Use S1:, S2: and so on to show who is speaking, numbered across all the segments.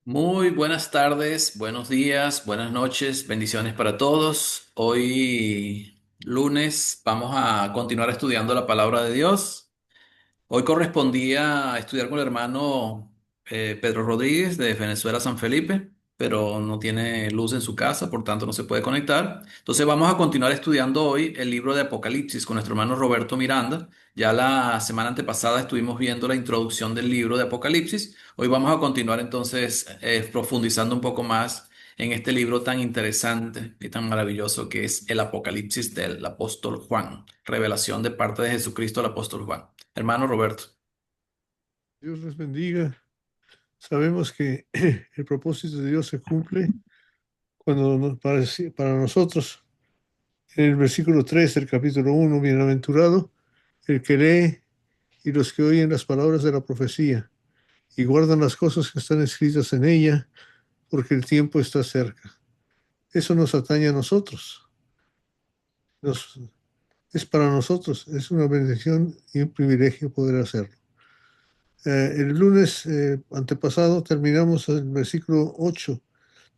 S1: Muy buenas tardes, buenos días, buenas noches, bendiciones para todos. Hoy lunes vamos a continuar estudiando la palabra de Dios. Hoy correspondía a estudiar con el hermano Pedro Rodríguez de Venezuela, San Felipe, pero no tiene luz en su casa, por tanto no se puede conectar. Entonces vamos a continuar estudiando hoy el libro de Apocalipsis con nuestro hermano Roberto Miranda. Ya la semana antepasada estuvimos viendo la introducción del libro de Apocalipsis. Hoy vamos a continuar entonces profundizando un poco más en este libro tan interesante y tan maravilloso que es el Apocalipsis del apóstol Juan, revelación de parte de Jesucristo al apóstol Juan. Hermano Roberto.
S2: Dios les bendiga. Sabemos que el propósito de Dios se cumple cuando para nosotros, en el versículo 3 del capítulo 1, bienaventurado el que lee y los que oyen las palabras de la profecía y guardan las cosas que están escritas en ella, porque el tiempo está cerca. Eso nos atañe a nosotros. Nos- es para nosotros, es una bendición y un privilegio poder hacerlo. El lunes antepasado terminamos el versículo 8,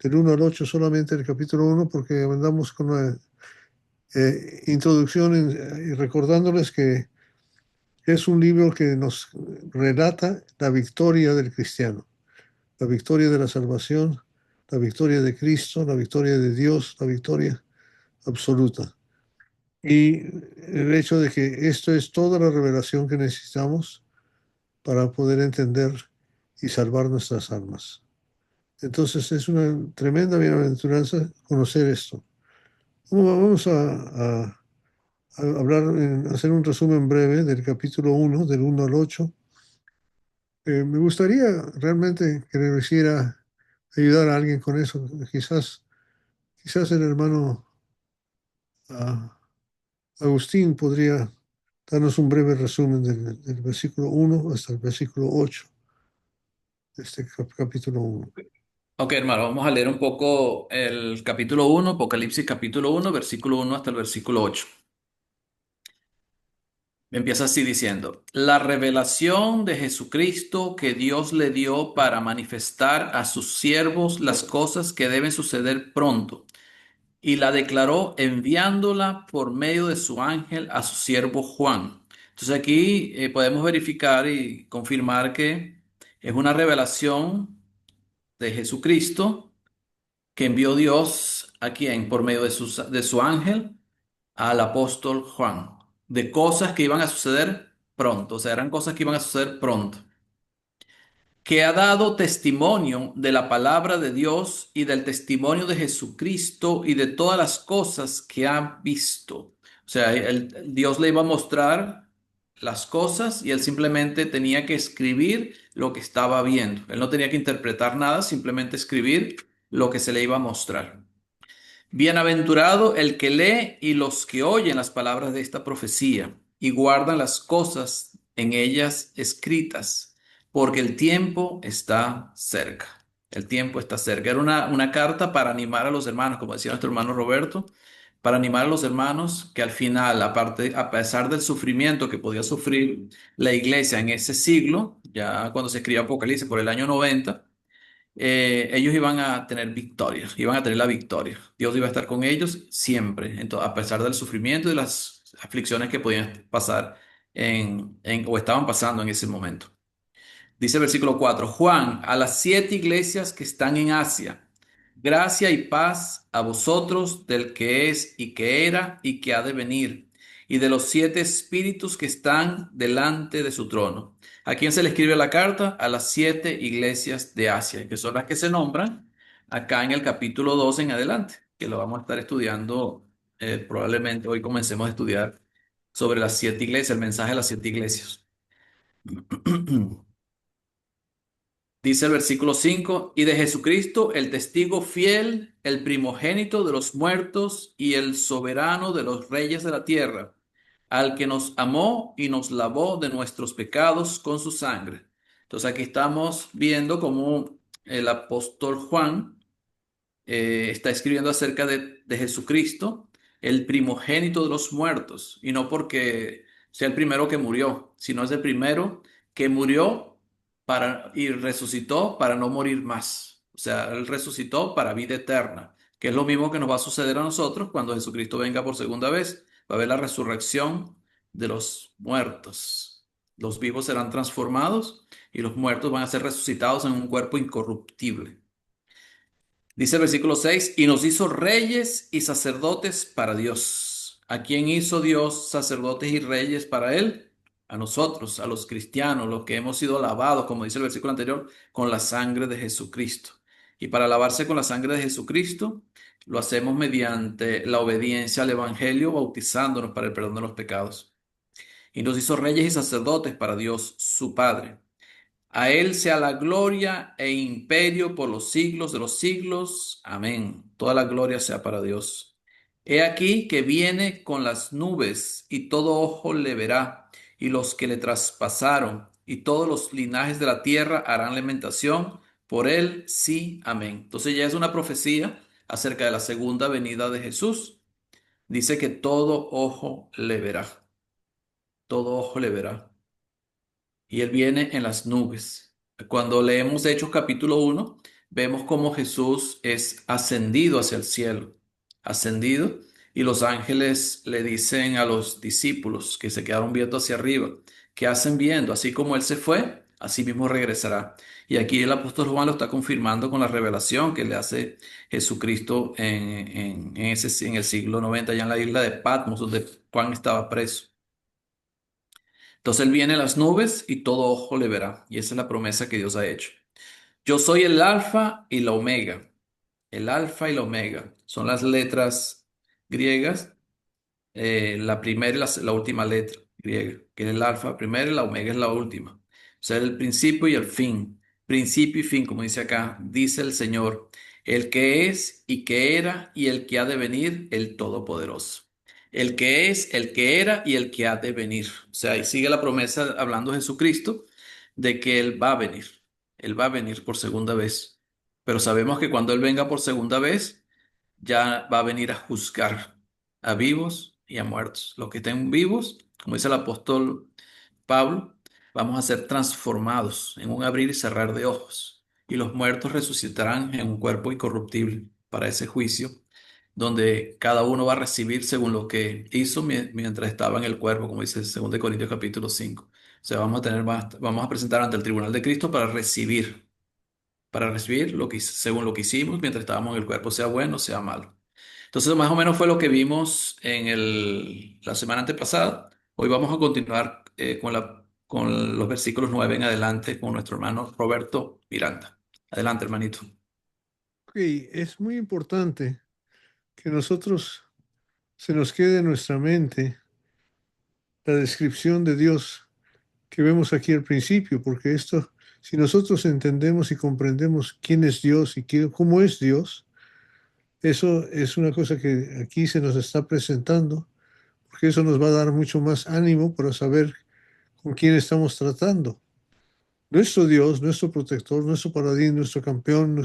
S2: del 1 al 8 solamente el capítulo 1, porque andamos con una introducción y recordándoles que es un libro que nos relata la victoria del cristiano, la victoria de la salvación, la victoria de Cristo, la victoria de Dios, la victoria absoluta. Y el hecho de que esto es toda la revelación que necesitamos para poder entender y salvar nuestras almas. Entonces es una tremenda bienaventuranza conocer esto. Vamos a hablar, hacer un resumen breve del capítulo 1, del 1 al 8. Me gustaría realmente que le quisiera ayudar a alguien con eso. Quizás el hermano ah, Agustín podría darnos un breve resumen del versículo 1 hasta el versículo 8 de este capítulo 1.
S1: Ok, hermano, vamos a leer un poco el capítulo uno, Apocalipsis capítulo uno, versículo uno hasta el versículo 8. Empieza así diciendo, la revelación de Jesucristo que Dios le dio para manifestar a sus siervos las cosas que deben suceder pronto, y la declaró enviándola por medio de su ángel a su siervo Juan. Entonces aquí podemos verificar y confirmar que es una revelación de Jesucristo que envió Dios a quien por medio de su ángel al apóstol Juan, de cosas que iban a suceder pronto, o sea, eran cosas que iban a suceder pronto, que ha dado testimonio de la palabra de Dios y del testimonio de Jesucristo y de todas las cosas que ha visto. O sea, Dios le iba a mostrar las cosas y él simplemente tenía que escribir lo que estaba viendo. Él no tenía que interpretar nada, simplemente escribir lo que se le iba a mostrar. Bienaventurado el que lee y los que oyen las palabras de esta profecía y guardan las cosas en ellas escritas, porque el tiempo está cerca. El tiempo está cerca. Era una carta para animar a los hermanos, como decía nuestro hermano Roberto, para animar a los hermanos que al final, aparte, a pesar del sufrimiento que podía sufrir la iglesia en ese siglo, ya cuando se escribió Apocalipsis por el año 90, ellos iban a tener victoria, iban a tener la victoria. Dios iba a estar con ellos siempre, entonces, a pesar del sufrimiento y de las aflicciones que podían pasar o estaban pasando en ese momento. Dice el versículo 4: Juan, a las 7 iglesias que están en Asia, gracia y paz a vosotros del que es y que era y que ha de venir, y de los 7 espíritus que están delante de su trono. ¿A quién se le escribe la carta? A las 7 iglesias de Asia, que son las que se nombran acá en el capítulo 2 en adelante, que lo vamos a estar estudiando. Probablemente hoy comencemos a estudiar sobre las 7 iglesias, el mensaje de las 7 iglesias. Dice el versículo 5: y de Jesucristo, el testigo fiel, el primogénito de los muertos y el soberano de los reyes de la tierra, al que nos amó y nos lavó de nuestros pecados con su sangre. Entonces aquí estamos viendo cómo el apóstol Juan está escribiendo acerca de Jesucristo, el primogénito de los muertos, y no porque sea el primero que murió, sino es el primero que murió y resucitó para no morir más. O sea, Él resucitó para vida eterna, que es lo mismo que nos va a suceder a nosotros cuando Jesucristo venga por segunda vez. Va a haber la resurrección de los muertos. Los vivos serán transformados y los muertos van a ser resucitados en un cuerpo incorruptible. Dice el versículo 6: y nos hizo reyes y sacerdotes para Dios. ¿A quién hizo Dios sacerdotes y reyes para Él? A nosotros, a los cristianos, los que hemos sido lavados, como dice el versículo anterior, con la sangre de Jesucristo. Y para lavarse con la sangre de Jesucristo, lo hacemos mediante la obediencia al Evangelio, bautizándonos para el perdón de los pecados. Y nos hizo reyes y sacerdotes para Dios, su Padre. A Él sea la gloria e imperio por los siglos de los siglos. Amén. Toda la gloria sea para Dios. He aquí que viene con las nubes y todo ojo le verá, y los que le traspasaron, y todos los linajes de la tierra harán lamentación por él. Sí, amén. Entonces ya es una profecía acerca de la segunda venida de Jesús. Dice que todo ojo le verá. Todo ojo le verá y Él viene en las nubes. Cuando leemos Hechos capítulo 1, vemos cómo Jesús es ascendido hacia el cielo, ascendido, y los ángeles le dicen a los discípulos que se quedaron viendo hacia arriba, ¿qué hacen viendo? Así como Él se fue, así mismo regresará. Y aquí el apóstol Juan lo está confirmando con la revelación que le hace Jesucristo en el siglo 90, allá en la isla de Patmos, donde Juan estaba preso. Entonces Él viene en las nubes y todo ojo le verá. Y esa es la promesa que Dios ha hecho. Yo soy el alfa y la omega. El alfa y la omega son las letras griegas, la primera y la última letra griega, que es el alfa primera y la omega es la última. O sea, el principio y el fin. Principio y fin, como dice acá, dice el Señor, el que es y que era y el que ha de venir, el Todopoderoso. El que es, el que era y el que ha de venir. O sea, ahí sigue la promesa hablando Jesucristo de que Él va a venir. Él va a venir por segunda vez. Pero sabemos que cuando Él venga por segunda vez, ya va a venir a juzgar a vivos y a muertos. Los que estén vivos, como dice el apóstol Pablo, vamos a ser transformados en un abrir y cerrar de ojos. Y los muertos resucitarán en un cuerpo incorruptible para ese juicio, donde cada uno va a recibir según lo que hizo mientras estaba en el cuerpo, como dice 2 Corintios capítulo 5. O sea, vamos a presentar ante el tribunal de Cristo para recibir lo que, según lo que hicimos mientras estábamos en el cuerpo, sea bueno o sea malo. Entonces, más o menos fue lo que vimos la semana antepasada. Hoy vamos a continuar con los versículos 9 en adelante con nuestro hermano Roberto Miranda. Adelante, hermanito.
S2: Ok, es muy importante que nosotros se nos quede en nuestra mente la descripción de Dios que vemos aquí al principio, porque esto, si nosotros entendemos y comprendemos quién es Dios y cómo es Dios, eso es una cosa que aquí se nos está presentando, porque eso nos va a dar mucho más ánimo para saber con quién estamos tratando. Nuestro Dios, nuestro protector, nuestro paladín, nuestro campeón,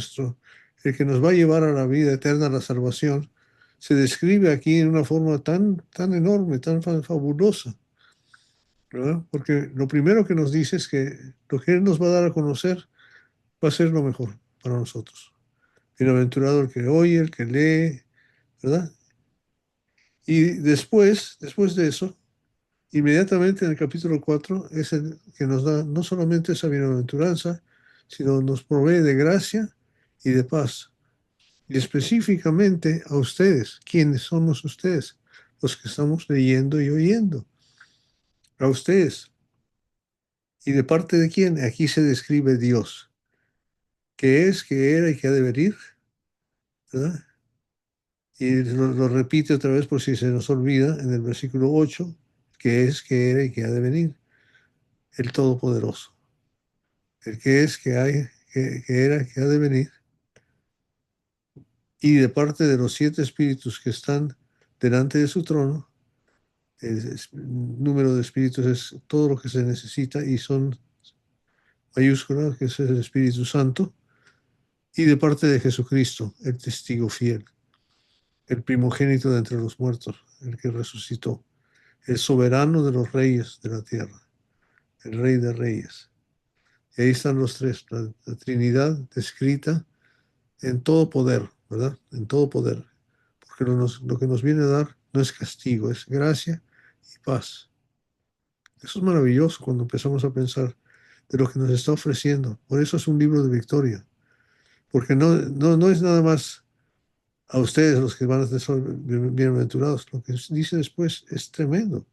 S2: el que nos va a llevar a la vida eterna, a la salvación, se describe aquí en una forma tan, tan enorme, tan fabulosa, ¿verdad? Porque lo primero que nos dice es que lo que Él nos va a dar a conocer va a ser lo mejor para nosotros. Bienaventurado el que oye, el que lee, ¿verdad? Y después de eso, inmediatamente en el capítulo 4 es el que nos da no solamente esa bienaventuranza, sino nos provee de gracia y de paz. Y específicamente a ustedes, ¿quiénes somos ustedes? Los que estamos leyendo y oyendo. A ustedes. ¿Y de parte de quién? Aquí se describe Dios, que es, que era y que ha de venir, ¿verdad? Y lo repite otra vez por si se nos olvida en el versículo 8, que es, que era y que ha de venir, el Todopoderoso. El que es, que hay, que era, que ha de venir. Y de parte de los 7 espíritus que están delante de su trono, el número de espíritus es todo lo que se necesita y son mayúsculas, que es el Espíritu Santo, y de parte de Jesucristo, el testigo fiel, el primogénito de entre los muertos, el que resucitó, el soberano de los reyes de la tierra, el rey de reyes. Y ahí están los tres, la Trinidad descrita en todo poder, ¿verdad? En todo poder. Porque lo que nos viene a dar no es castigo, es gracia y paz. Eso es maravilloso cuando empezamos a pensar de lo que nos está ofreciendo. Por eso es un libro de victoria. Porque no es nada más a ustedes los que van a ser bienaventurados. Lo que dice después es tremendo.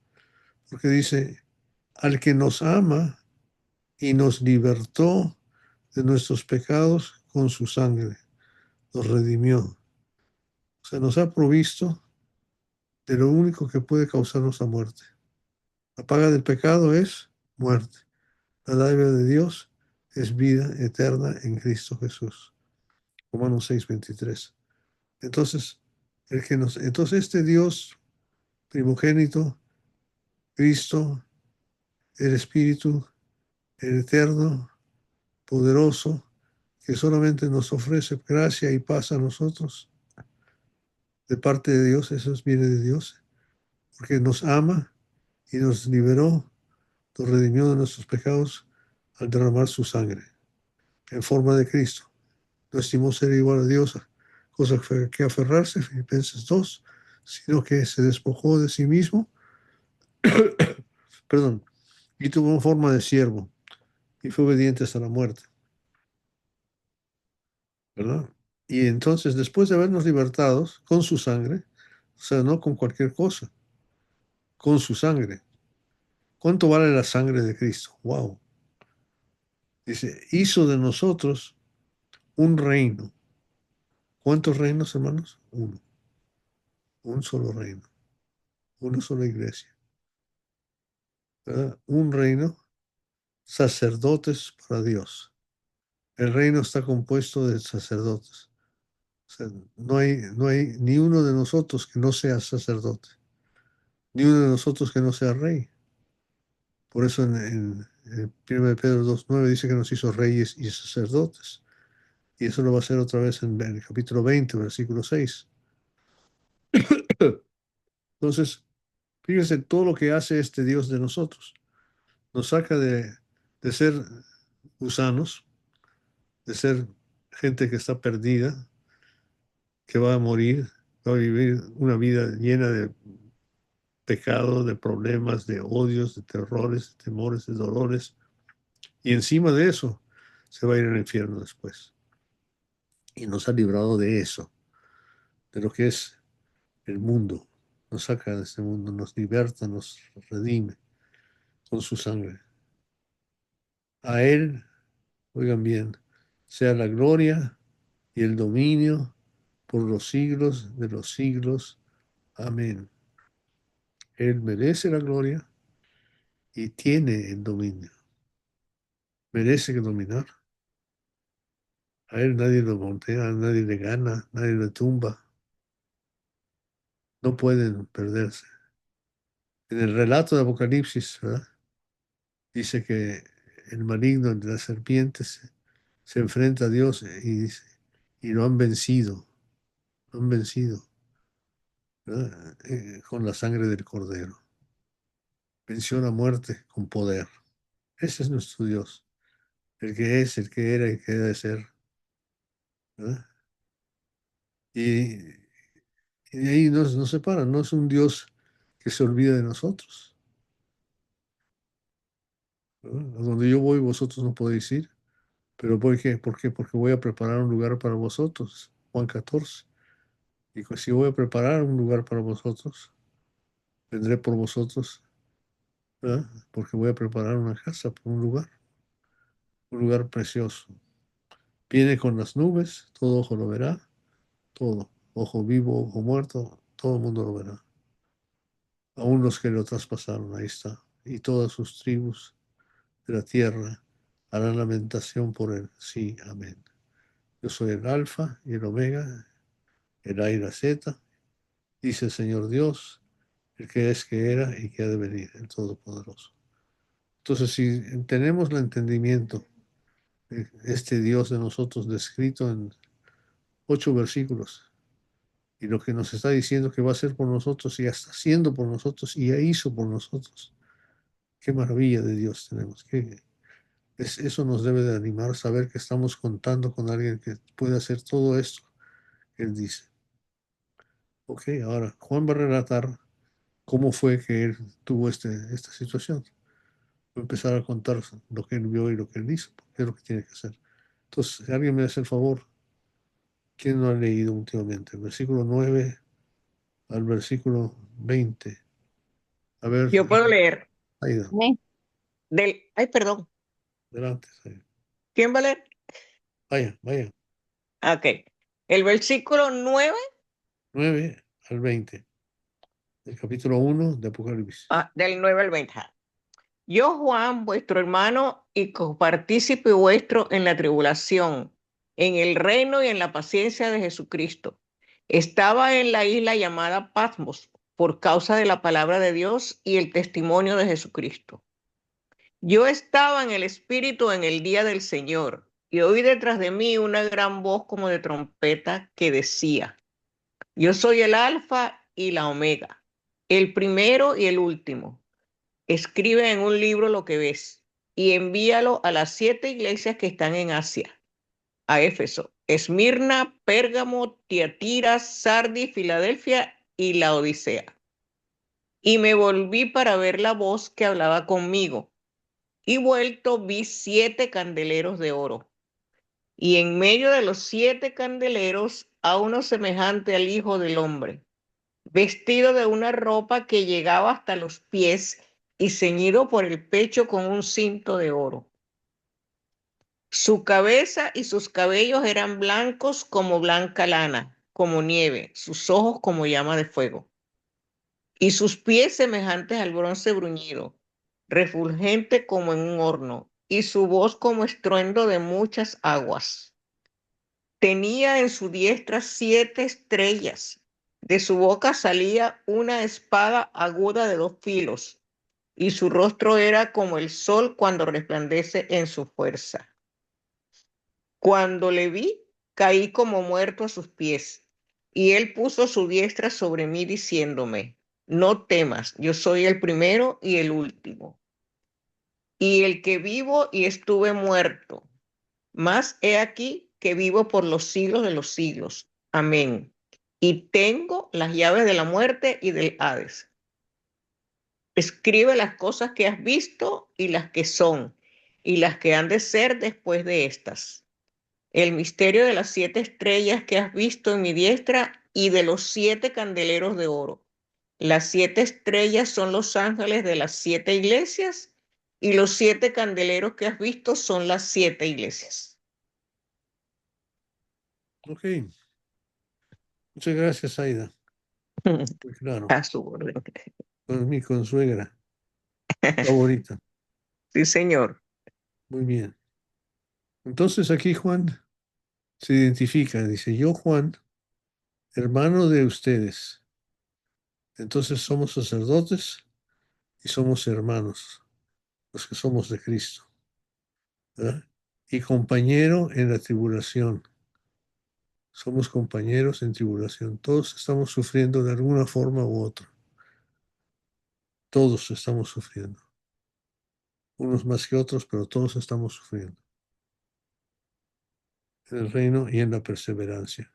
S2: Porque dice, al que nos ama y nos libertó de nuestros pecados con su sangre, nos redimió. O sea, nos ha provisto de lo único que puede causarnos la muerte. La paga del pecado es muerte. La dádiva de Dios es vida eterna en Cristo Jesús. Romanos 6:23. Entonces, entonces este Dios primogénito, Cristo, el Espíritu, el Eterno, poderoso, que solamente nos ofrece gracia y paz a nosotros, de parte de Dios, viene de Dios, porque nos ama y nos liberó, nos redimió de nuestros pecados al derramar su sangre en forma de Cristo. No estimó ser igual a Dios, cosa que aferrarse, Filipenses 2, sino que se despojó de sí mismo, perdón, y tuvo forma de siervo y fue obediente hasta la muerte, ¿verdad? Y entonces, después de habernos libertados con su sangre, o sea, no con cualquier cosa, con su sangre. ¿Cuánto vale la sangre de Cristo? Wow. Dice, hizo de nosotros un reino. ¿Cuántos reinos, hermanos? Uno. Un solo reino. Una sola iglesia. ¿Verdad? Un reino, sacerdotes para Dios. El reino está compuesto de sacerdotes. O sea, no hay ni uno de nosotros que no sea sacerdote, ni uno de nosotros que no sea rey. Por eso en 1 Pedro 2:9 dice que nos hizo reyes y sacerdotes. Y eso lo va a hacer otra vez en el capítulo 20, versículo 6. Entonces, fíjense todo lo que hace este Dios de nosotros. Nos saca de ser gusanos, de ser gente que está perdida, que va a morir, va a vivir una vida llena de pecado, de problemas, de odios, de terrores, de temores, de dolores. Y encima de eso, se va a ir al infierno después. Y nos ha librado de eso, de lo que es el mundo. Nos saca de este mundo, nos liberta, nos redime con su sangre. A Él, oigan bien, sea la gloria y el dominio por los siglos de los siglos. Amén. Él merece la gloria y tiene el dominio. Merece que dominar. A Él nadie lo montea, nadie le gana, nadie le tumba. No pueden perderse. En el relato de Apocalipsis, ¿verdad? Dice que el maligno de las serpientes se enfrenta a Dios y dice, y lo han vencido, ¿verdad? Con la sangre del Cordero. Venció la muerte con poder. Ese es nuestro Dios, el que es, el que era y el que debe ser, ¿verdad? Y, y de ahí nos separa, no es un Dios que se olvida de nosotros, ¿verdad? A donde yo voy, vosotros no podéis ir, pero ¿por qué? ¿Por qué? Porque voy a preparar un lugar para vosotros, Juan 14. Y si voy a preparar un lugar para vosotros, vendré por vosotros, ¿verdad? Porque voy a preparar una casa, un lugar precioso. Viene con las nubes, todo ojo lo verá, todo, ojo vivo, ojo muerto, todo el mundo lo verá. Aún los que lo traspasaron, ahí está. Y todas sus tribus de la tierra harán lamentación por él. Sí, amén. Yo soy el Alfa y el Omega, el A y la Z, dice el Señor Dios, el que es, que era y que ha de venir, el Todopoderoso. Entonces, si tenemos el entendimiento de este Dios de nosotros descrito en 8 versículos, y lo que nos está diciendo que va a hacer por nosotros, y ya está haciendo por nosotros, y ya hizo por nosotros, qué maravilla de Dios tenemos. Eso nos debe de animar a saber que estamos contando con alguien que puede hacer todo esto que él dice. Ok, ahora Juan va a relatar cómo fue que él tuvo esta situación. Va a empezar a contar lo que él vio y lo que él hizo, qué es lo que tiene que hacer. Entonces, si alguien me hace el favor, ¿quién no ha leído últimamente? El versículo 9 al versículo 20. A ver,
S3: Yo puedo leer.
S2: Aida,
S3: Ay, perdón.
S2: adelante. Aida.
S3: ¿Quién va a leer?
S2: Vaya, vaya.
S3: Ok. El versículo 9,
S2: 9 al 20 del capítulo 1 de Apocalipsis.
S3: del 9 al 20. Yo, Juan, vuestro hermano y copartícipe vuestro en la tribulación, en el reino y en la paciencia de Jesucristo, estaba en la isla llamada Patmos por causa de la palabra de Dios y el testimonio de Jesucristo. Yo estaba en el Espíritu en el día del Señor y oí detrás de mí una gran voz como de trompeta que decía: Yo soy el Alfa y la Omega, el primero y el último. Escribe en un libro lo que ves y envíalo a las 7 iglesias que están en Asia: a Éfeso, Esmirna, Pérgamo, Tiatira, Sardis, Filadelfia y la Odisea. Y me volví para ver la voz que hablaba conmigo, y vuelto vi 7 candeleros de oro, y en medio de los 7 candeleros a uno semejante al Hijo del Hombre, vestido de una ropa que llegaba hasta los pies y ceñido por el pecho con un cinto de oro. Su cabeza y sus cabellos eran blancos como blanca lana, como nieve, sus ojos como llama de fuego, y sus pies semejantes al bronce bruñido, refulgente como en un horno, y su voz como estruendo de muchas aguas. Tenía en su diestra 7 estrellas. De su boca salía una espada aguda de 2 filos, y su rostro era como el sol cuando resplandece en su fuerza. Cuando le vi, caí como muerto a sus pies, y él puso su diestra sobre mí diciéndome: No temas, yo soy el primero y el último, y el que vivo y estuve muerto. Mas he aquí que vivo por los siglos de los siglos. Amén. Y tengo las llaves de la muerte y del Hades. Escribe las cosas que has visto y las que son, y las que han de ser después de estas. El misterio de las 7 estrellas que has visto en mi diestra y de los 7 candeleros de oro. Las 7 estrellas son los ángeles de las 7 iglesias, y los 7 candeleros que has visto son las 7 iglesias.
S2: Ok, muchas gracias, Aida. Muy claro.
S3: A su orden.
S2: Con mi consuegra favorita.
S3: Sí, señor.
S2: Muy bien. Entonces aquí Juan se identifica, dice, yo Juan, hermano de ustedes. Entonces somos sacerdotes y somos hermanos, los que somos de Cristo, ¿verdad? Y compañero en la tribulación. Somos compañeros en tribulación. Todos estamos sufriendo de alguna forma u otra. Todos estamos sufriendo. Unos más que otros, pero todos estamos sufriendo. En el reino y en la perseverancia.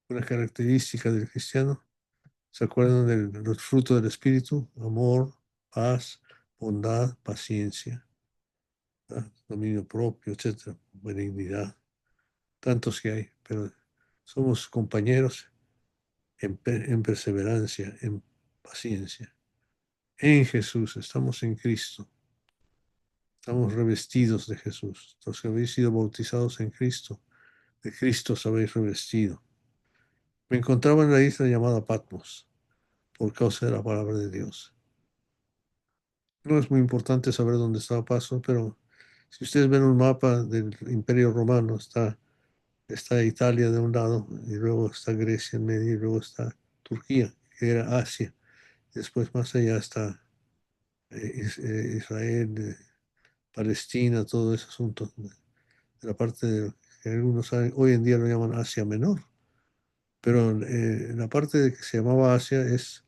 S2: Una característica del cristiano. ¿Se acuerdan del fruto del Espíritu? Amor, paz, bondad, paciencia, ¿verdad? Dominio propio, etcétera, benignidad. Tantos que hay, pero somos compañeros en perseverancia, en paciencia. En Jesús, estamos en Cristo, estamos revestidos de Jesús. Los que habéis sido bautizados en Cristo, de Cristo os habéis revestido. Me encontraba en la isla llamada Patmos por causa de la palabra de Dios. No es muy importante saber dónde estaba Patmos, pero si ustedes ven un mapa del Imperio Romano, está Italia de un lado, y luego está Grecia en medio, y luego está Turquía, que era Asia. Después más allá está Israel, Palestina, todo ese asunto de la parte que algunos saben, hoy en día lo llaman Asia Menor, pero la parte que se llamaba Asia es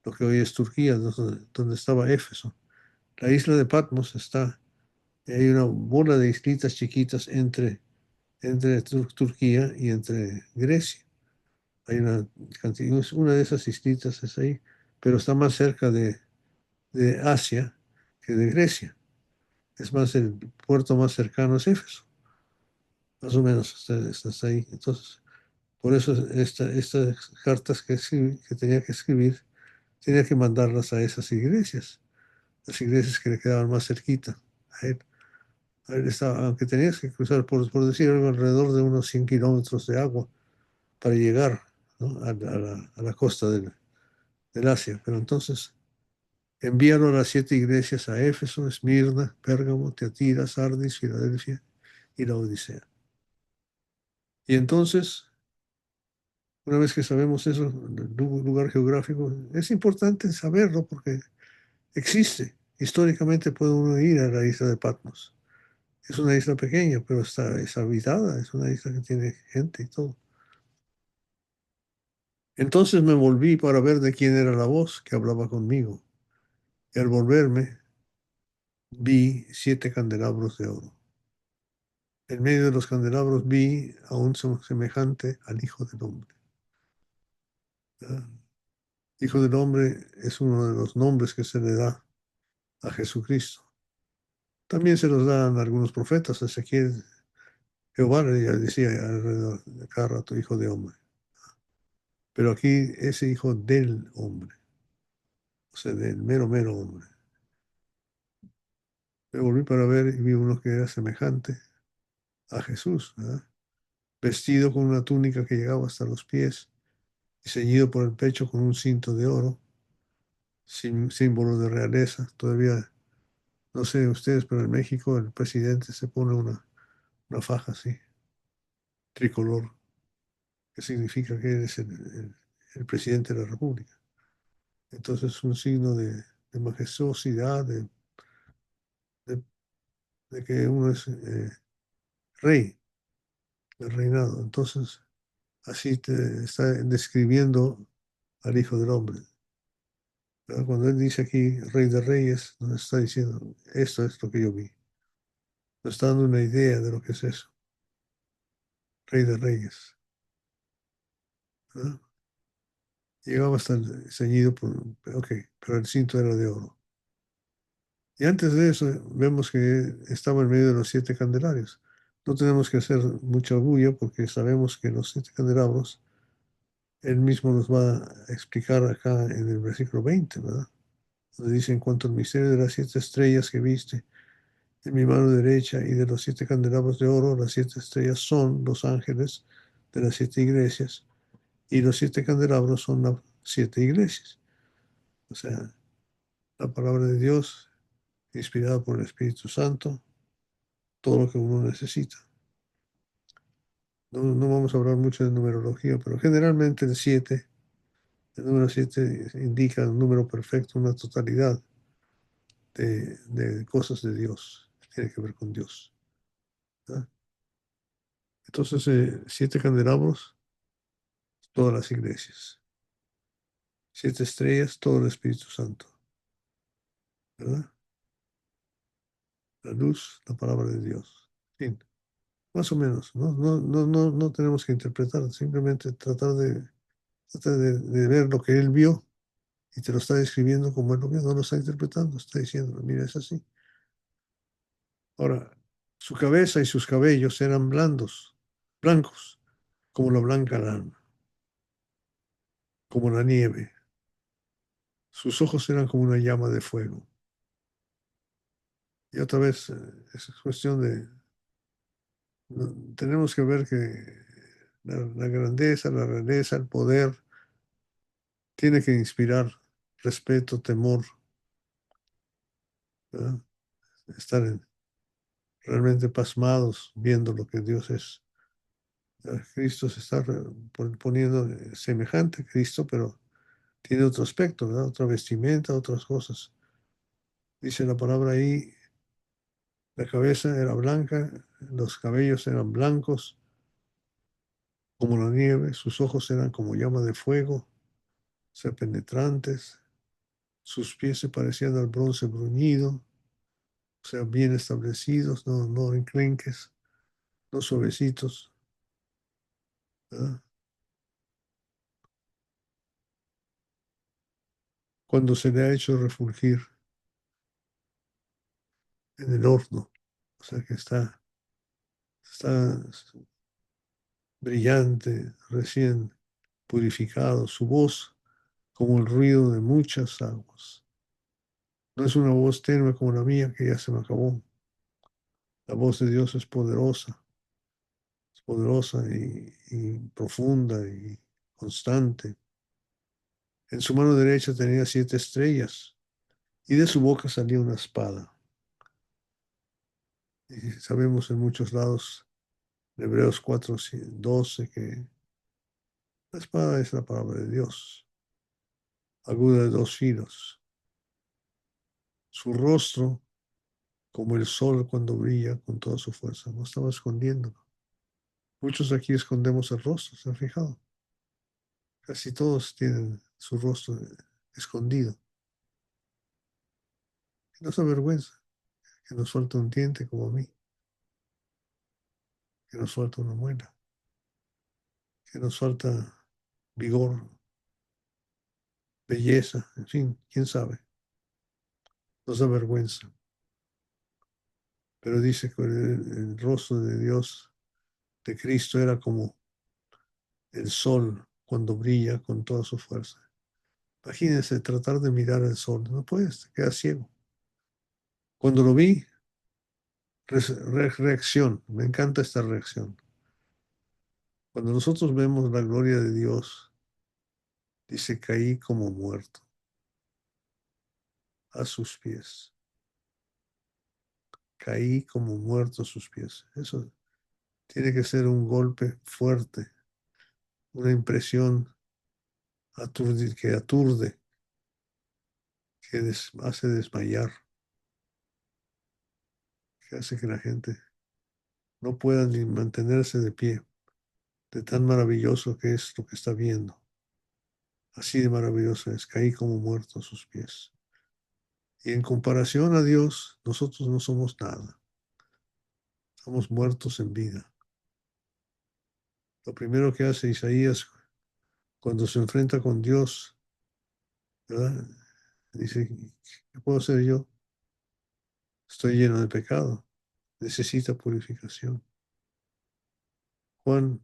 S2: lo que hoy es Turquía, donde estaba Éfeso. La isla de Patmos está, hay una bola de islitas chiquitas entre Turquía y entre Grecia. Hay una de esas islitas es ahí, pero está más cerca de Asia que de Grecia. Es más, el puerto más cercano es Éfeso, más o menos está ahí. Entonces, por eso estas cartas que tenía que escribir, tenía que mandarlas a esas iglesias, las iglesias que le quedaban más cerquita a él. A él estaba, aunque tenías que cruzar, por decir algo, alrededor de unos 100 kilómetros de agua para llegar, ¿no?, a la costa del Asia. Pero entonces enviaron a las 7 iglesias a Éfeso, Esmirna, Pérgamo, Teatira, Sardis, Filadelfia y la Odisea. Y entonces, una vez que sabemos eso, el lugar geográfico, es importante saberlo porque existe. Históricamente puede uno ir a la isla de Patmos. Es una isla pequeña, pero es habitada, es una isla que tiene gente y todo. Entonces me volví para ver de quién era la voz que hablaba conmigo. Y al volverme, vi 7 candelabros de oro. En medio de los candelabros vi a un semejante al Hijo del Hombre. ¿Verdad? Hijo del Hombre es uno de los nombres que se le da a Jesucristo. También se los dan a algunos profetas. Ezequiel, Jehová le decía alrededor de cada rato Hijo de Hombre. Pero aquí ese Hijo del Hombre, o sea, del mero, mero hombre. Me volví para ver y vi uno que era semejante a Jesús, ¿verdad? Vestido con una túnica que llegaba hasta los pies y ceñido por el pecho con un cinto de oro, símbolo de realeza. Todavía, no sé ustedes, pero en México el presidente se pone una faja así, tricolor, que significa que él es el presidente de la República. Entonces es un signo de majestuosidad, de- de que uno es rey, del reinado. Entonces, así te está describiendo al Hijo del Hombre. ¿Verdad? Cuando él dice aquí Rey de Reyes, nos está diciendo, esto es lo que yo vi. Nos está dando una idea de lo que es eso. Rey de Reyes. ¿Verdad? Llegaba hasta el ceñido ok, pero el cinto era de oro. Y antes de eso, vemos que estaba en medio de los 7 candelarios. No tenemos que hacer mucha bulla porque sabemos que los 7 candelabros, él mismo nos va a explicar acá en el versículo 20, ¿verdad? Donde dice, en cuanto al misterio de las 7 estrellas que viste en mi mano derecha y de los 7 candelabros de oro, las 7 estrellas son los ángeles de las 7 iglesias y los 7 candelabros son las 7 iglesias. O sea, la palabra de Dios, inspirada por el Espíritu Santo, todo lo que uno necesita. No vamos a hablar mucho de numerología, pero generalmente el número 7 indica un número perfecto, una totalidad de cosas de Dios, que tiene que ver con Dios. ¿Verdad? Entonces, 7 candelabros, todas las iglesias. 7 estrellas, todo el Espíritu Santo. ¿Verdad? La luz, la palabra de Dios. Fin. Más o menos. No tenemos que interpretar, simplemente tratar de ver lo que él vio y te lo está describiendo como él lo vio, no lo está interpretando, está diciendo, mira, es así. Ahora, su cabeza y sus cabellos eran blancos, como la blanca lana, como la nieve. Sus ojos eran como una llama de fuego. Y otra vez, es cuestión tenemos que ver que la grandeza, la realeza, el poder, tiene que inspirar respeto, temor, ¿verdad? Estar realmente pasmados viendo lo que Dios es. Cristo se está poniendo semejante a Cristo, pero tiene otro aspecto, ¿verdad? Otra vestimenta, otras cosas. Dice la palabra ahí, la cabeza era blanca, los cabellos eran blancos como la nieve, sus ojos eran como llama de fuego, o sea, penetrantes, Sus pies se parecían al bronce bruñido, o sea, bien establecidos, no enclenques, no suavecitos, ¿verdad? Cuando se le ha hecho refulgir en el horno, o sea que está brillante, recién purificado, su voz como el ruido de muchas aguas. No es una voz tenue como la mía que ya se me acabó. La voz de Dios es poderosa y profunda y constante. En su mano derecha tenía 7 estrellas y de su boca salía una espada. Y sabemos en muchos lados, en Hebreos 4:12, que la espada es la palabra de Dios, aguda de 2 filos. Su rostro, como el sol cuando brilla con toda su fuerza, no estaba escondiéndolo. Muchos aquí escondemos el rostro, ¿se han fijado? Casi todos tienen su rostro escondido. Y no se avergüenza que nos falta un diente como a mí, que nos falta una muela, que nos falta vigor, belleza, en fin, quién sabe. Nos da vergüenza. Pero dice que el rostro de Dios, de Cristo, era como el sol cuando brilla con toda su fuerza. Imagínense tratar de mirar el sol, no puedes, te quedas ciego. Cuando lo vi, reacción, me encanta esta reacción. Cuando nosotros vemos la gloria de Dios, dice, caí como muerto a sus pies. Caí como muerto a sus pies. Eso tiene que ser un golpe fuerte, una impresión que aturde, que hace desmayar, que hace que la gente no pueda ni mantenerse de pie, de tan maravilloso que es lo que está viendo. Así de maravilloso es, caí como muerto a sus pies. Y en comparación a Dios, nosotros no somos nada, somos muertos en vida. Lo primero que hace Isaías cuando se enfrenta con Dios, ¿verdad? Dice, ¿qué puedo hacer yo? Estoy lleno de pecado, necesita purificación. Juan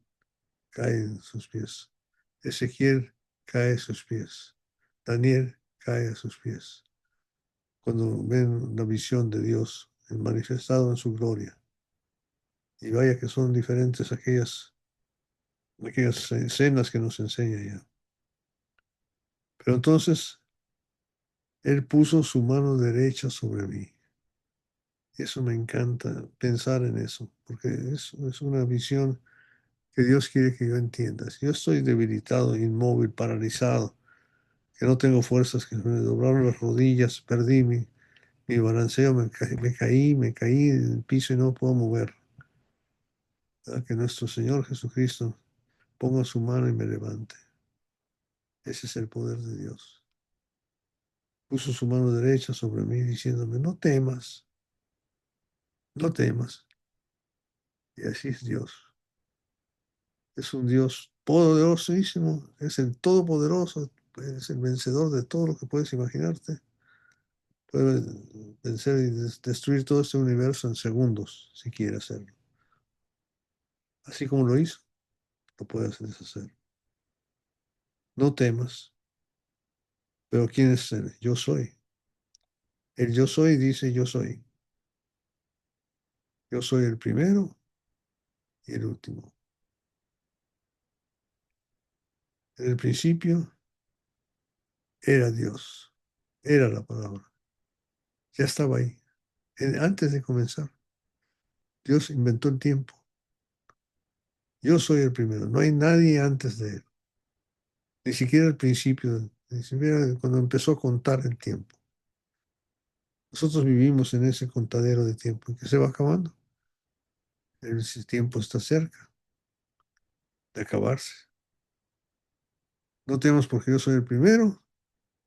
S2: cae en sus pies. Ezequiel cae a sus pies. Daniel cae a sus pies. Cuando ven la visión de Dios manifestado en su gloria. Y vaya que son diferentes aquellas escenas que nos enseña ya. Pero entonces Él puso su mano derecha sobre mí. Eso me encanta pensar en eso, porque es una visión que Dios quiere que yo entienda. Si yo estoy debilitado, inmóvil, paralizado, que no tengo fuerzas, que me doblaron las rodillas, perdí mi balanceo, me caí en el piso y no puedo mover. ¿Verdad? Que nuestro Señor Jesucristo ponga su mano y me levante. Ese es el poder de Dios. Puso su mano derecha sobre mí diciéndome, no temas, no temas. Y así es Dios. Es un Dios poderosísimo, es el todopoderoso, es el vencedor de todo lo que puedes imaginarte. Puede vencer y destruir todo este universo en segundos, si quiere hacerlo. Así como lo hizo, lo puede deshacer. No temas, pero ¿quién es Él? Yo soy. El yo soy dice yo soy. Yo soy el primero y el último. En el principio era Dios, era la palabra. Ya estaba ahí. Antes de comenzar, Dios inventó el tiempo. Yo soy el primero, no hay nadie antes de Él. Ni siquiera al principio, ni siquiera cuando empezó a contar el tiempo. Nosotros vivimos en ese contadero de tiempo que se va acabando. El tiempo está cerca de acabarse. No tenemos porque yo soy el primero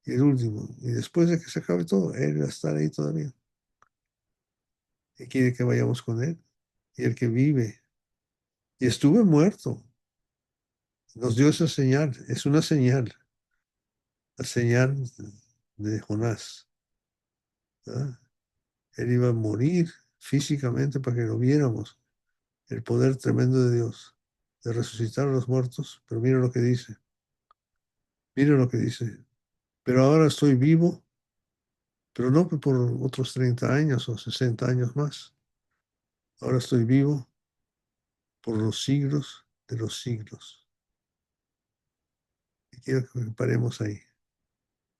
S2: y el último. Y después de que se acabe todo, Él va a estar ahí todavía. Y quiere que vayamos con Él. Y el que vive. Y estuve muerto. Nos dio esa señal. Es una señal. La señal de Jonás. ¿Verdad? Él iba a morir físicamente para que lo viéramos. El poder tremendo de Dios. De resucitar a los muertos. Pero mira lo que dice. Mira lo que dice. Pero ahora estoy vivo, pero no por otros 30 años o 60 años más. Ahora estoy vivo por los siglos de los siglos. Y quiero que paremos ahí.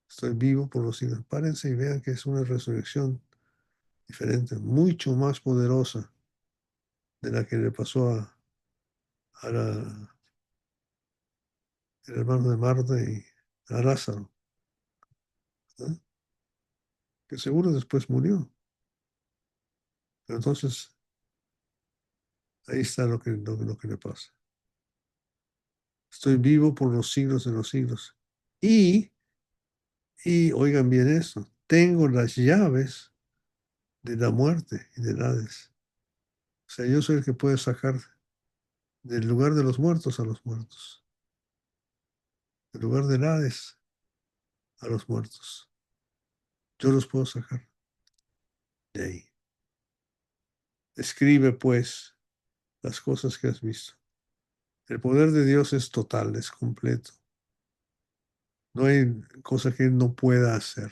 S2: Estoy vivo por los siglos. Párense y vean que es una resurrección diferente, mucho más poderosa de la que le pasó a el hermano de Marta y a Lázaro, ¿no? Que seguro después murió. Pero entonces ahí está lo que le pasa. Estoy vivo por los siglos de los siglos. Y, y oigan bien eso, tengo las llaves de la muerte y del Hades. O sea, yo soy el que puede sacar del lugar de los muertos a los muertos, del lugar del Hades a los muertos. Yo los puedo sacar de ahí. Escribe pues las cosas que has visto. El poder de Dios es total, es completo. No hay cosa que Él no pueda hacer.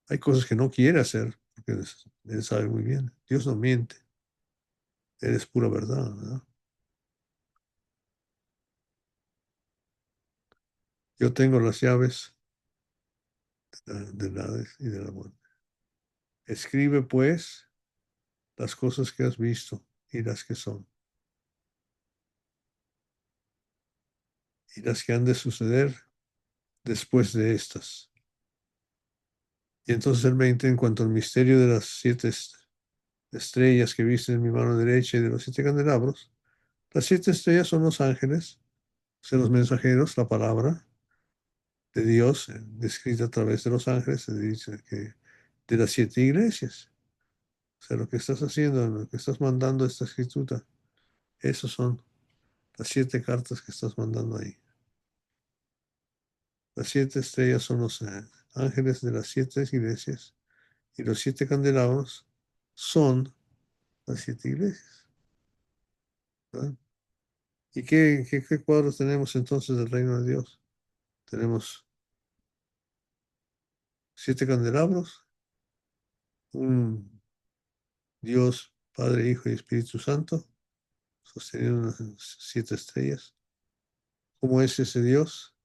S2: Hay cosas que no quiere hacer, porque Él sabe muy bien. Dios no miente. Él es pura verdad, ¿verdad? Yo tengo las llaves del Hades y de la muerte. Escribe pues las cosas que has visto y las que son, y las que han de suceder después de estas. Y entonces el 20, en cuanto al misterio de las 7 estrellas que viste en mi mano derecha y de los 7 candelabros, las 7 estrellas son los ángeles, son los mensajeros, la palabra de Dios, descrita a través de los ángeles, se dice que de las 7 iglesias. O sea, lo que estás haciendo, lo que estás mandando esta escritura, esos son las 7 cartas que estás mandando ahí. Las 7 estrellas son los ángeles de las 7 iglesias y los 7 candelabros son las 7 iglesias. ¿Verdad? ¿Y qué cuadros tenemos entonces del reino de Dios? Tenemos 7 candelabros, un Dios, Padre, Hijo y Espíritu Santo, sosteniendo unas 7 estrellas. ¿Cómo es ese Dios?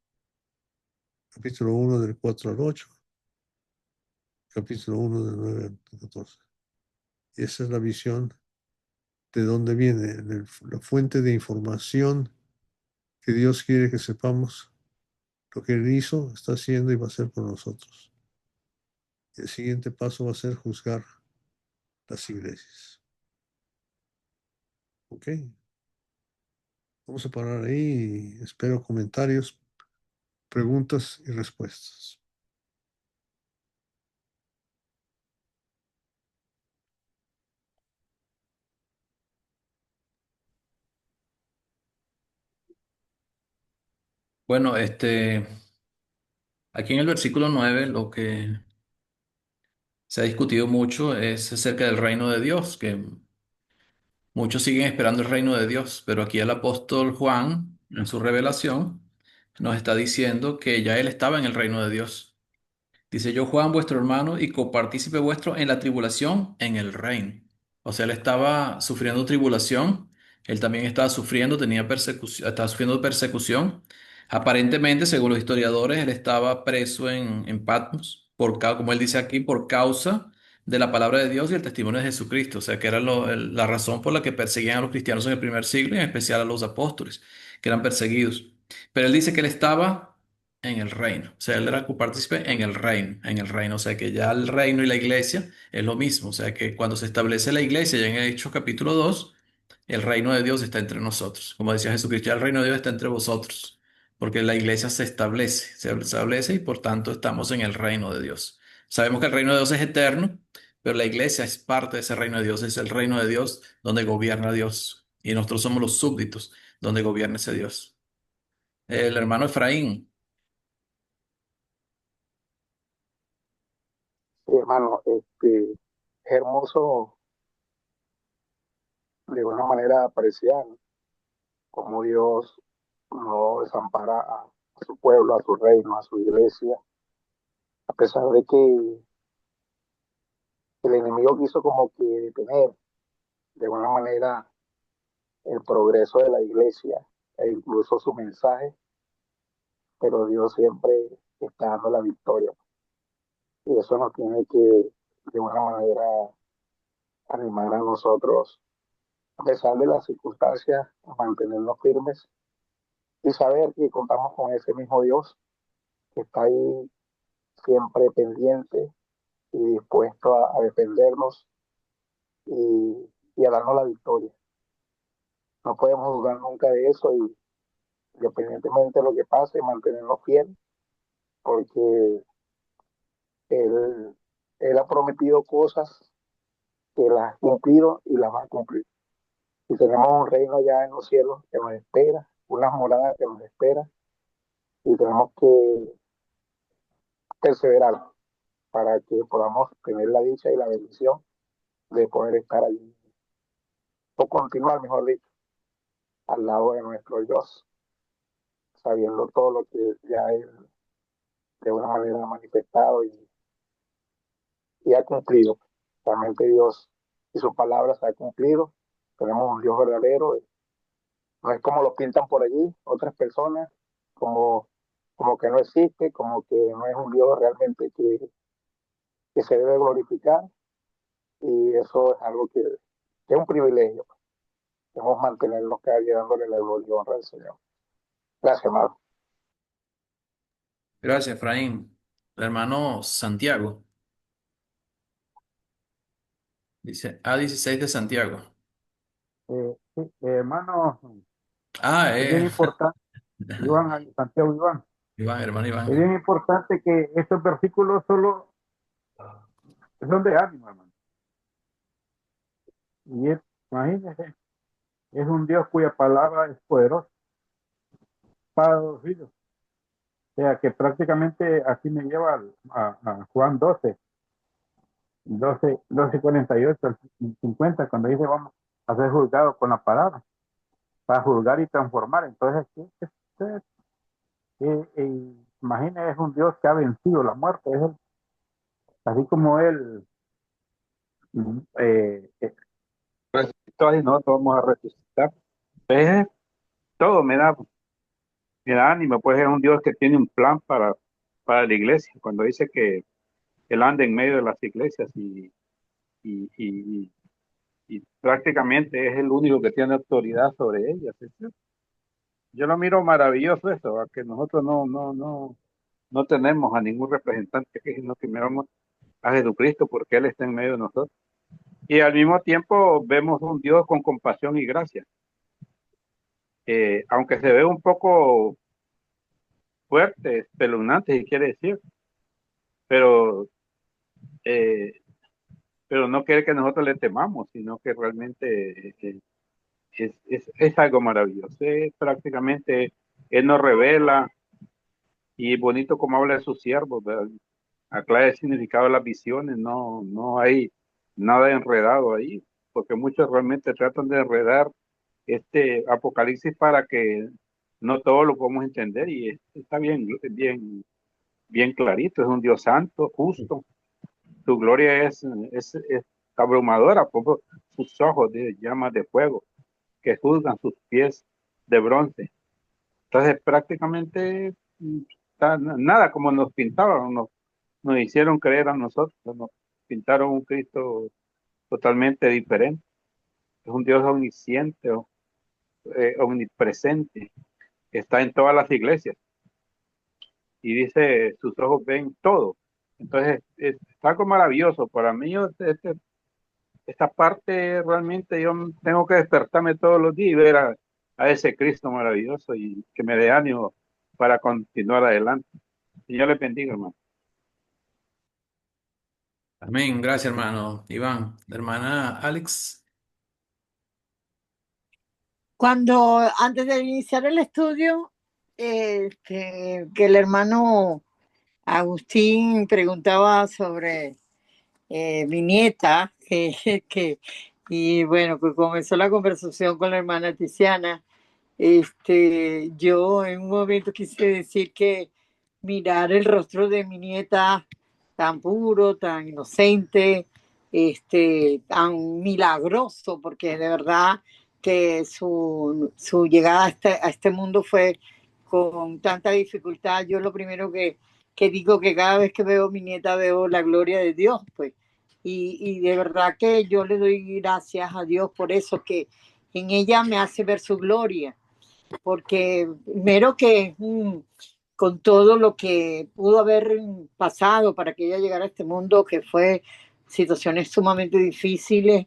S2: Capítulo 1 del 4 al 8, capítulo 1 del 9 al 14. Y esa es la visión de dónde viene, la fuente de información que Dios quiere que sepamos lo que Él hizo, está haciendo y va a hacer por nosotros. Y el siguiente paso va a ser juzgar las iglesias. ¿Ok? Vamos a parar ahí y espero comentarios, preguntas y respuestas.
S1: Bueno, aquí en el versículo 9 lo que se ha discutido mucho es acerca del reino de Dios, que muchos siguen esperando el reino de Dios, pero aquí el apóstol Juan, en su revelación, nos está diciendo que ya él estaba en el reino de Dios. Dice, yo Juan, vuestro hermano y copartícipe vuestro en la tribulación, en el reino. O sea, él estaba sufriendo tribulación, él también estaba sufriendo, tenía persecución, estaba sufriendo persecución. Aparentemente, según los historiadores, él estaba preso en Patmos, como él dice aquí, por causa de la palabra de Dios y el testimonio de Jesucristo. O sea, que era la razón por la que perseguían a los cristianos en el primer siglo y en especial a los apóstoles, que eran perseguidos. Pero él dice que él estaba en el reino. O sea, él era copartícipe en el reino, en el reino. O sea, que ya el reino y la iglesia es lo mismo. O sea, que cuando se establece la iglesia, ya en Hechos capítulo 2 el reino de Dios está entre nosotros. Como decía Jesucristo, ya el reino de Dios está entre vosotros. porque la iglesia se establece y por tanto estamos en el reino de Dios. Sabemos que el reino de Dios es eterno, pero la iglesia es parte de ese reino de Dios, es el reino de Dios donde gobierna Dios y nosotros somos los súbditos donde gobierna ese Dios. El hermano Efraín,
S4: Sí, hermano, es hermoso de una manera parecida, ¿no? Como Dios no desampara a su pueblo, a su reino, a su iglesia, a pesar de que el enemigo quiso como que detener de alguna manera el progreso de la iglesia e incluso su mensaje, pero Dios siempre está dando la victoria. Y eso nos tiene que de alguna manera animar a nosotros, a pesar de las circunstancias, a mantenernos firmes y saber que contamos con ese mismo Dios que está ahí siempre pendiente y dispuesto a defendernos y a darnos la victoria. No podemos dudar nunca de eso y independientemente de lo que pase, mantenernos fieles porque Él, él ha prometido cosas que las ha cumplido y las va a cumplir. Y tenemos un reino allá en los cielos que nos espera, una morada que nos espera y tenemos que perseverar para que podamos tener la dicha y la bendición de poder estar allí o continuar, mejor dicho, al lado de nuestro Dios, sabiendo todo lo que ya Él de una manera ha manifestado y ha cumplido. Realmente Dios y sus palabras ha cumplido. Tenemos un Dios verdadero. No es como lo pintan por allí otras personas, como, como que no existe, como que no es un Dios realmente que se debe glorificar. Y eso es algo que es un privilegio. Debemos mantenernos cada día dándole la gloria y honra al Señor. Gracias, amado.
S1: gracias Efraín. El hermano Santiago, dice A16 de Santiago.
S5: Sí, hermano,
S1: Ah,
S5: es bien importante, Iván, Santiago Iván,
S1: Iván, hermano
S5: es bien
S1: Iván.
S5: importante que estos versículos solo son de ánimo, hermano. Y imagínense, es un Dios cuya palabra es poderosa para los oídos. O sea, que prácticamente así me lleva a Juan 48 al 50, cuando dice vamos a ser juzgados con la palabra, para juzgar y transformar. Entonces, imagínense, es un Dios que ha vencido la muerte, así como él eh, eh, resucitó y nosotros vamos a resucitar. Pues, todo me da ánimo, pues es un Dios que tiene un plan para la iglesia. Cuando dice que Él anda en medio de las iglesias y, y, y prácticamente es el único que tiene autoridad sobre ellas. ¿Sí? Yo lo miro maravilloso eso, a que nosotros no tenemos a ningún representante aquí, sino que miramos a Jesucristo porque Él está en medio de nosotros. Y al mismo tiempo vemos un Dios con compasión y gracia. Aunque se ve un poco fuerte, espeluznante, si quiere decir, pero, eh, pero no quiere que nosotros le temamos, sino que realmente es algo maravilloso. Prácticamente Él nos revela y bonito como habla de sus siervos, ¿verdad? Aclara el significado de las visiones, no hay nada enredado ahí, porque muchos realmente tratan de enredar este Apocalipsis para que no todos lo podemos entender y está bien clarito, es un Dios santo, justo, su gloria es abrumadora, por sus ojos de llamas de fuego que juzgan sus pies de bronce. Entonces prácticamente nada como nos pintaban, nos hicieron creer a nosotros, nos pintaron un Cristo totalmente diferente. Es un Dios omnisciente, omnipresente, que está en todas las iglesias y dice, sus ojos ven todo. Entonces, es algo maravilloso. Para mí, esta parte realmente yo tengo que despertarme todos los días y ver a ese Cristo maravilloso y que me dé ánimo para continuar adelante. Señor le bendiga, hermano.
S1: Amén. Gracias, hermano Iván. Hermana Alex.
S6: Cuando antes de iniciar el estudio, que el hermano Agustín preguntaba sobre mi nieta, y bueno, pues comenzó la conversación con la hermana Tiziana. Yo en un momento quise decir que mirar el rostro de mi nieta tan puro, tan inocente, tan milagroso, porque de verdad que su llegada a este mundo fue con tanta dificultad. Yo lo primero que digo que cada vez que veo a mi nieta veo la gloria de Dios, pues. Y de verdad que yo le doy gracias a Dios por eso, que en ella me hace ver su gloria, porque primero que con todo lo que pudo haber pasado para que ella llegara a este mundo, que fue situaciones sumamente difíciles,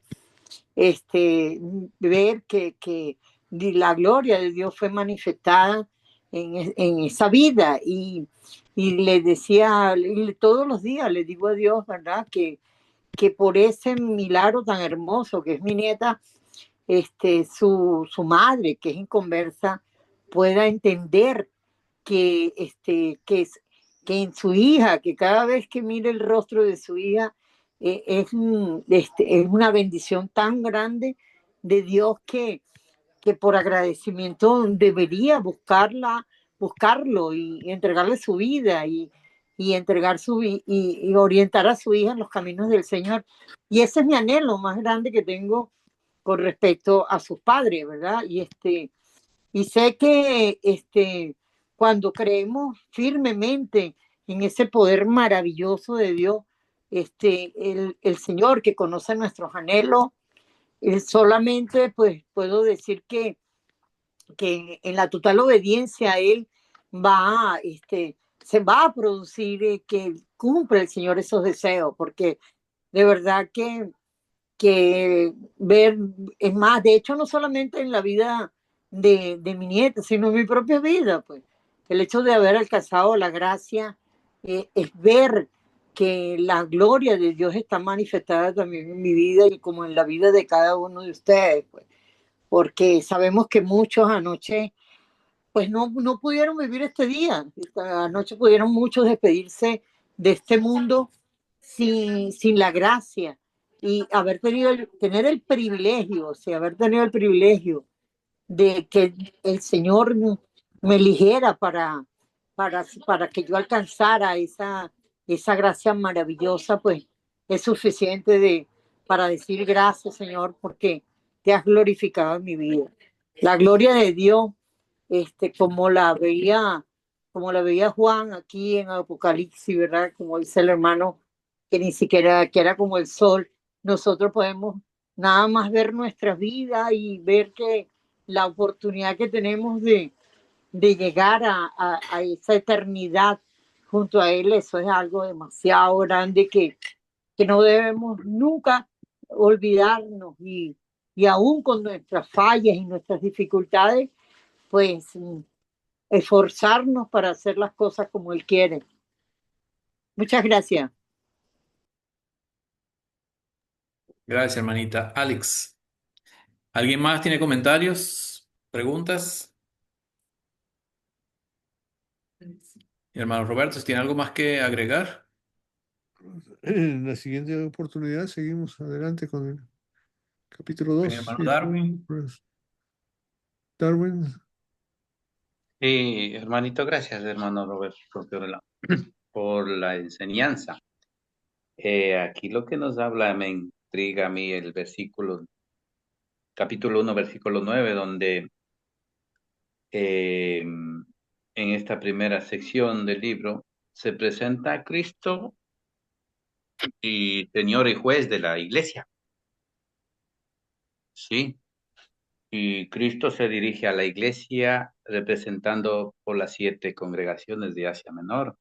S6: ver que la gloria de Dios fue manifestada en esa vida. Y le decía, todos los días le digo a Dios, ¿verdad? Que por ese milagro tan hermoso que es mi nieta, su madre, que es inconversa, pueda entender que, que en su hija, que cada vez que mire el rostro de su hija, es una bendición tan grande de Dios que por agradecimiento debería buscarlo y entregarle su vida y entregar y orientar a su hija en los caminos del Señor. Y ese es mi anhelo más grande que tengo con respecto a sus padres, ¿verdad? Y sé que cuando creemos firmemente en ese poder maravilloso de Dios, el Señor que conoce nuestros anhelos, solamente pues puedo decir que en la total obediencia a Él va, se va a producir que cumpla el Señor esos deseos, porque de verdad que ver, es más, de hecho no solamente en la vida de mi nieta, sino en mi propia vida, pues el hecho de haber alcanzado la gracia es ver que la gloria de Dios está manifestada también en mi vida y como en la vida de cada uno de ustedes, pues, porque sabemos que muchos anoche pues no pudieron vivir este día. Anoche pudieron muchos despedirse de este mundo sin la gracia y tener el privilegio, o sea, haber tenido el privilegio de que el Señor me eligiera para que yo alcanzara esa gracia maravillosa, pues es suficiente para decir gracias, Señor, porque te has glorificado en mi vida. La gloria de Dios, como como la veía Juan aquí en Apocalipsis, ¿verdad? Como dice el hermano, que ni siquiera, que era como el sol. Nosotros podemos nada más ver nuestra vida y ver que la oportunidad que tenemos de llegar a esa eternidad junto a Él, eso es algo demasiado grande que no debemos nunca olvidarnos y aún con nuestras fallas y nuestras dificultades, pues esforzarnos para hacer las cosas como Él quiere. Muchas gracias.
S1: Gracias, hermanita Alex. ¿Alguien más tiene comentarios? ¿Preguntas? Hermano Roberto, ¿tiene algo más que agregar?
S2: En la siguiente oportunidad seguimos adelante con el capítulo 2.
S1: Hermano Darwin.
S2: Darwin.
S7: Sí, hermanito, gracias, hermano Roberto, por la enseñanza. Aquí lo que nos habla me intriga a mí el capítulo 1, versículo 9, donde en esta primera sección del libro se presenta a Cristo y Señor y juez de la iglesia. Sí, y Cristo se dirige a la iglesia representando por las 7 congregaciones de Asia Menor,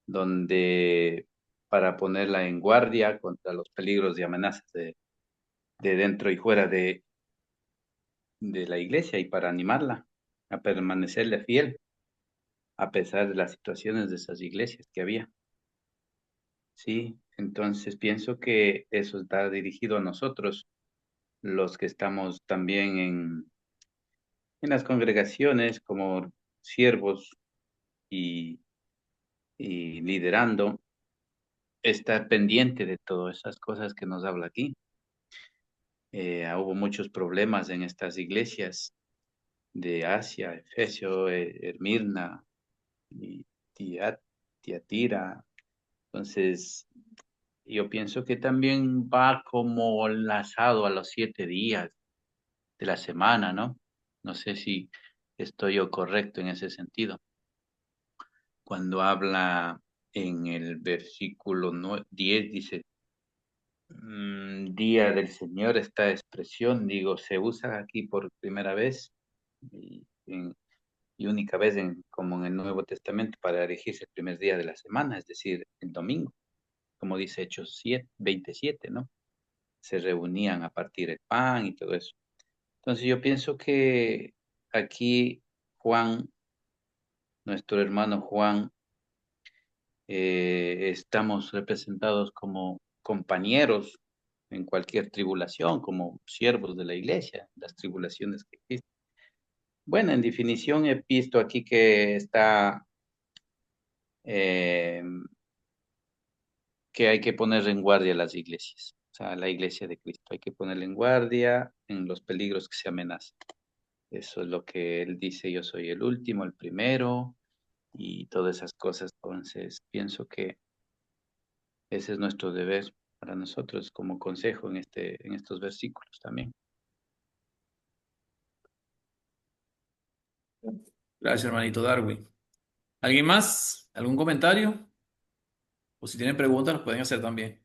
S7: donde para ponerla en guardia contra los peligros y amenazas de dentro y fuera de la iglesia y para animarla a permanecerle fiel. a pesar de las situaciones de esas iglesias que había. Sí, entonces pienso que eso está dirigido a nosotros, los que estamos también en las congregaciones como siervos y, y liderando, estar pendiente de todas esas cosas que nos habla aquí. Hubo muchos problemas en estas iglesias de Asia, Efesio, Esmirna y Tiatira. Entonces, yo pienso que también va como enlazado a los 7 días de la semana, ¿no? No sé si estoy yo correcto en ese sentido. Cuando habla en el versículo 10, dice, Día del Señor, esta expresión, digo, se usa aquí por primera vez y, y única vez como en el Nuevo Testamento para elegirse el primer día de la semana, es decir, el domingo, como dice Hechos 27, ¿no? Se reunían a partir el pan y todo eso. Entonces yo pienso que aquí Juan, nuestro hermano Juan, estamos representados como compañeros en cualquier tribulación, como siervos de la iglesia, las tribulaciones que existen. Bueno, en definición he visto aquí que está, eh, que hay que poner en guardia las iglesias, o sea, la iglesia de Cristo, hay que ponerla en guardia en los peligros que se amenazan. Eso es lo que él dice, yo soy el último, el primero, y todas esas cosas. Entonces, pienso que ese es nuestro deber para nosotros como consejo en estos versículos también.
S1: Gracias, hermanito Darwin. ¿Alguien más? ¿Algún comentario? O si tienen preguntas, los pueden hacer también.